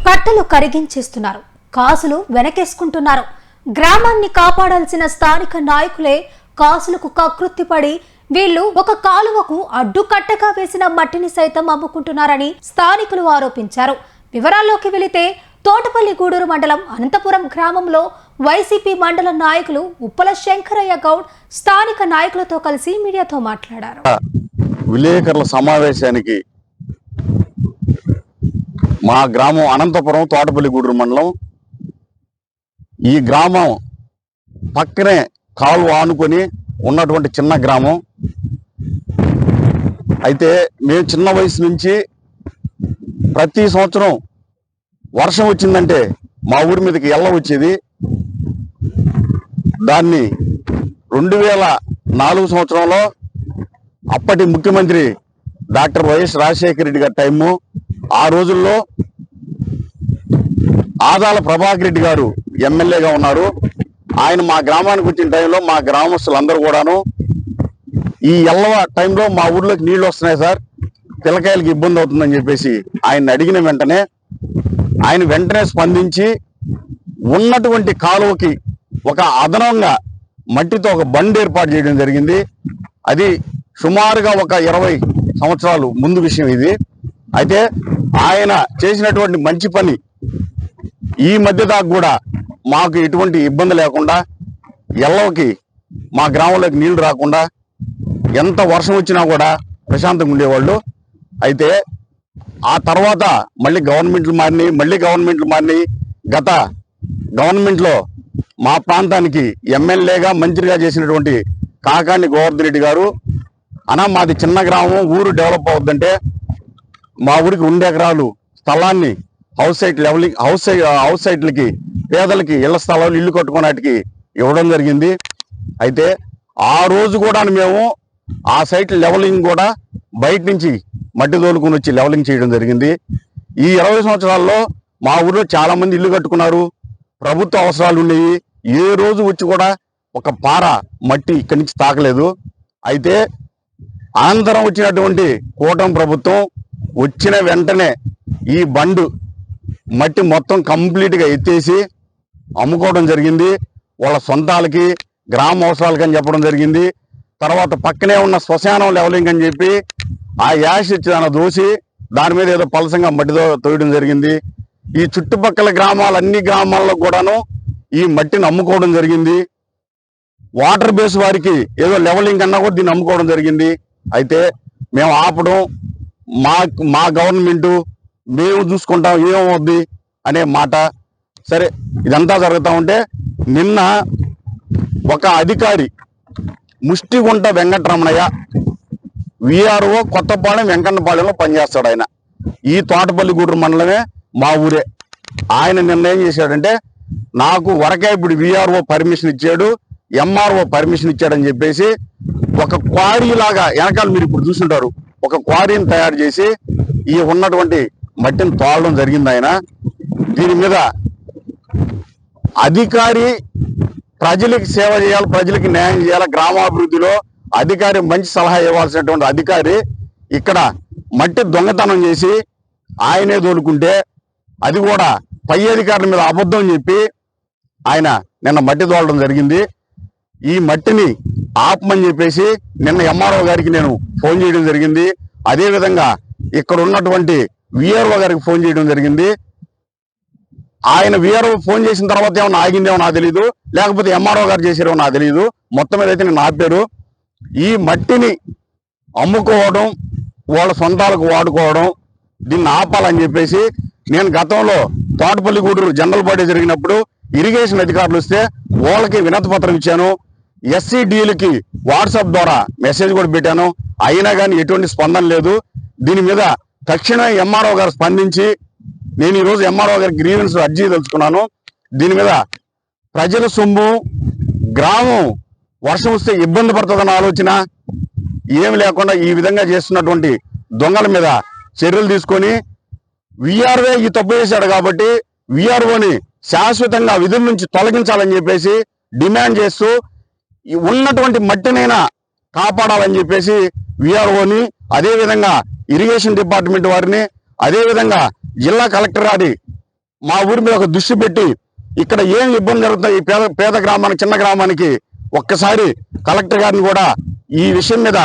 కట్టలు కరిగించేస్తున్నారు, కాసులు వెనకేసుకుంటున్నారు. గ్రామాన్ని కాపాడాల్సిన స్థానిక నాయకులే కాసులకు కకృత్తిపడి వీళ్లు ఒక కాలువకు అడ్డుకట్టగా వేసిన మట్టిని సైతం అమ్ముకుంటున్నారని స్థానికులు ఆరోపించారు. వివరాల్లోకి వెళితే తోటపల్లి గూడూరు మండలం అనంతపురం గ్రామంలో వైసీపీ మండల నాయకులు ఉప్పల శంకరయ్య గౌడ్ స్థానిక నాయకులతో కలిసి మీడియాతో మాట్లాడారు. విలేకరుల సమావేశానికి మా గ్రామం అనంతపురం తోటపల్లి గూడూరు మండలం. ఈ గ్రామం పక్కనే కాలువ ఆనుకొని ఉన్నటువంటి చిన్న గ్రామం. అయితే మేము చిన్న వయసు నుంచి ప్రతి సంవత్సరం వర్షం వచ్చిందంటే మా ఊరి మీదకి ఎల్ల వచ్చేది. దాన్ని 2004 సంవత్సరంలో అప్పటి ముఖ్యమంత్రి డాక్టర్ వైఎస్ రాజశేఖర రెడ్డి గారి టైము, ఆ రోజుల్లో ఆదాల ప్రభాకర్ రెడ్డి గారు ఎమ్మెల్యేగా ఉన్నారు. ఆయన మా గ్రామానికి వచ్చిన టైంలో మా గ్రామస్తులందరూ కూడాను ఈ ఎల్లవ టైంలో మా ఊర్లోకి నీళ్లు వస్తున్నాయి సార్, పిల్లకాయలకి ఇబ్బంది అవుతుందని చెప్పేసి ఆయన అడిగిన వెంటనే ఆయన వెంటనే స్పందించి ఉన్నటువంటి కాలువకి ఒక అదనంగా మట్టితో ఒక బండి ఏర్పాటు చేయడం జరిగింది. అది సుమారుగా ఒక 20 సంవత్సరాలు ముందు విషయం ఇది. అయితే ఆయన చేసినటువంటి మంచి పని ఈ మధ్య దాకా కూడా మాకు ఎటువంటి ఇబ్బంది లేకుండా, ఎల్లవకి మా గ్రామంలోకి నీళ్లు రాకుండా ఎంత వర్షం వచ్చినా కూడా ప్రశాంతంగా ఉండేవాళ్ళు. అయితే ఆ తర్వాత మళ్ళీ గవర్నమెంట్లు మారినాయి. గత గవర్నమెంట్లో మా ప్రాంతానికి ఎమ్మెల్యేగా మంత్రిగా చేసినటువంటి కాకాని గోవర్ధన్ రెడ్డి గారు, మాది చిన్న గ్రామం, ఊరు డెవలప్ అవుద్దంటే మా ఊరికి 2 ఎకరాలు స్థలాన్ని హౌస్ సైట్లకి పేదలకి ఇళ్ల స్థలాలు ఇల్లు కట్టుకోవడానికి ఇవ్వడం జరిగింది. అయితే ఆ రోజు కూడా మేము ఆ సైట్ లెవలింగ్ కూడా బయట నుంచి మట్టి తోలుకొని వచ్చి లెవలింగ్ చేయడం జరిగింది. ఈ 20 సంవత్సరాల్లో మా ఊరిలో చాలా మంది ఇల్లు కట్టుకున్నారు, ప్రభుత్వ అవసరాలు ఉండేవి. ఏ రోజు వచ్చి కూడా ఒక పార మట్టి ఇక్కడి నుంచి తాకలేదు. అయితే అనంతరం వచ్చినటువంటి కూటమి ప్రభుత్వం వచ్చిన వెంటనే ఈ బండు మట్టి మొత్తం కంప్లీట్గా ఎత్తేసి అమ్ముకోవడం జరిగింది. వాళ్ళ సొంతాలకి గ్రామ అవసరాలకి అని చెప్పడం జరిగింది. తర్వాత పక్కనే ఉన్న శ్మశానం లెవలింగ్ అని చెప్పి ఆ యాష్ దాన్ని దోసి దాని మీద ఏదో పలసంగా మట్టితో తోయడం జరిగింది. ఈ చుట్టుపక్కల అన్ని గ్రామాల్లో కూడాను ఈ మట్టిని అమ్ముకోవడం జరిగింది. వాటర్ బేస్ వారికి ఏదో లెవలింగ్ అన్నా కూడా దీన్ని అమ్ముకోవడం జరిగింది. అయితే మేము ఆపడం, మా గవర్నమెంటు మేము చూసుకుంటాం ఏమవుద్ది అనే మాట. సరే, ఇదంతా జరుగుతూ ఉంటే నిన్న ఒక అధికారి ముష్టిగుంట వెంకటరమణయ్య విఆర్ఓ కొత్తపాలెం వెంకన్నపాలెంలో పనిచేస్తాడు. ఆయన ఈ తోటపల్లి గూడూరు మండలమే మా ఊరే. ఆయన నిన్న ఏం చేశాడంటే, నాకు వరకాయపుడి విఆర్ఓ పర్మిషన్ ఇచ్చాడు, ఎంఆర్ఓ పర్మిషన్ ఇచ్చాడని చెప్పేసి ఒక క్వారీ లాగా వెనకాల మీరు ఇప్పుడు చూస్తుంటారు, ఒక క్వారీని తయారు చేసి ఈ ఉన్నటువంటి మట్టిని తోలడం జరిగింది. ఆయన దీని మీద అధికారి ప్రజలకి సేవ చేయాలి, ప్రజలకి న్యాయం చేయాలి, గ్రామాభివృద్ధిలో అధికారి మంచి సలహా ఇవ్వాల్సినటువంటి అధికారి ఇక్కడ మట్టి దొంగతనం చేసి ఆయనే తోలుకుంటే, అది కూడా పై అధికారుల మీద అబద్ధం చెప్పి ఆయన నిన్న మట్టి తోలడం జరిగింది. ఈ మట్టిని ఆపమని చెప్పేసి నిన్న ఎంఆర్ఓ గారికి నేను ఫోన్ చేయడం జరిగింది. అదేవిధంగా ఇక్కడ ఉన్నటువంటి విఆర్ఓ గారికి ఫోన్ చేయడం జరిగింది. ఆయన విఆర్ఓ ఫోన్ చేసిన తర్వాత ఏమన్నా ఆగిందేమో నాకు తెలియదు, లేకపోతే ఎంఆర్ఓ గారు చేసారో నాకు తెలియదు. మొత్తం మీద అయితే నేను ఆపారు. ఈ మట్టిని అమ్ముకోవడం, వాళ్ళ సొంతాలకు వాడుకోవడం, దీన్ని ఆపాలని చెప్పేసి నేను గతంలో తోటపల్లి గూడూరు జనరల్ బాడీ జరిగినప్పుడు ఇరిగేషన్ అధికారులు వస్తే వాళ్ళకి వినతి పత్రం ఇచ్చాను. SCDలకి వాట్సాప్ ద్వారా మెసేజ్ కూడా పెట్టాను. అయినా కానీ ఎటువంటి స్పందన లేదు. దీని మీద తక్షణమే ఎంఆర్ఓ గారు స్పందించి, నేను ఈరోజు ఎంఆర్ఓ గారికి గ్రీవెన్స్ అర్జీ తెలుసుకున్నాను. దీని మీద ప్రజల సొమ్ము, గ్రామం వర్షం వస్తే ఇబ్బంది పడుతుందన్న ఆలోచన ఏమి లేకుండా ఈ విధంగా చేస్తున్నటువంటి దొంగల మీద చర్యలు తీసుకొని, విఆర్ఓ ఈ తప్పు చేశాడు కాబట్టి విఆర్ఓని శాశ్వతంగా విధుల నుంచి తొలగించాలని చెప్పేసి డిమాండ్ చేస్తూ ఉన్నటువంటి మట్టినైనా కాపాడాలని చెప్పేసి విఆర్ఓని, అదేవిధంగా ఇరిగేషన్ డిపార్ట్మెంట్ వారిని, అదేవిధంగా జిల్లా కలెక్టర్ గారి మా ఊరి మీద ఒక దృష్టి పెట్టి ఇక్కడ ఏం ఇబ్బంది జరుగుతుంది ఈ పేద గ్రామానికి, చిన్న గ్రామానికి ఒక్కసారి కలెక్టర్ గారిని కూడా ఈ విషయం మీద